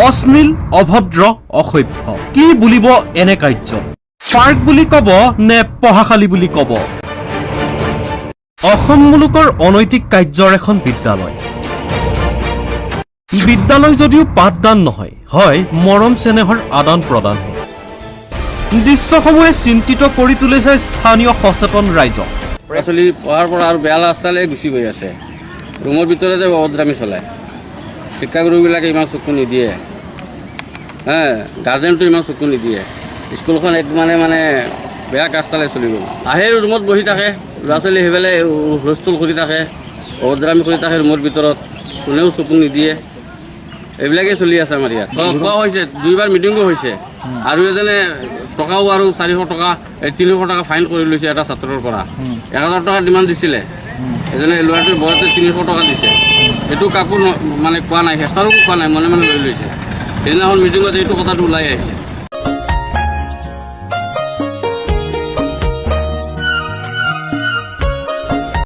অশ্লীল, অভদ্ৰ, অসভ্য কি বুলিব এনে কাৰ্য? পাৰ্ক বুলি ক'ব নে পঢ়াশালী বুলি ক'ব? অসম মুলুকৰ অনৈতিক কাৰ্যৰ এখন বিদ্যালয়। বিদ্যালয় যদিও পাঠদান নহয়, হয় মৰম চেনেহৰ আদান প্ৰদানহে। দৃশ্যসমূহে চিন্তিত কৰি তুলিছে স্থানীয় সচেতন ৰাইজক। ল'ৰা-ছোৱালী পঢ়াৰ পৰা আৰু বেয়া ৰাস্তালৈ গুচি গৈ আছে। ৰুমৰ ভিতৰতে অভদ্ৰামী চলায়। শিক্ষাগুৰুবিলাকে ইমান চকু নিদিয়ে, গাৰ্জেনটো ইমান চকু নিদিয়ে। স্কুলখন এক মানে বেয়া ৰাস্তালৈ চলি গ'ল। আহে ৰুমত বহি থাকে, ল'ৰা-ছোৱালী সেইফালে হুলস্থুল কৰি থাকে, অভদ্ৰামী কৰি থাকে ৰুমৰ ভিতৰত, কোনেও চকু নিদিয়ে। এইবিলাকেই চলি আছে আমাৰ ইয়াত। কোৱা হৈছে, 2বাৰ মিটিঙো হৈছে, আৰু এজনে টকাও আৰু 400 টকা 300 টকা ফাইন কৰি লৈছে এটা ছাত্ৰৰ পৰা। 1000 টকা ডিমাণ্ড দিছিলে, এজনে ল'ৰাটোৱে বয়সতে 300 টকা দিছে। এইটো কাকো মানে কোৱা নাই, হেঁচাৰো কোৱা নাই, মনে মনে লৈ লৈছে। সেইদিনাখন মিটিঙত এইটো কথাটো ওলাই আহিছে।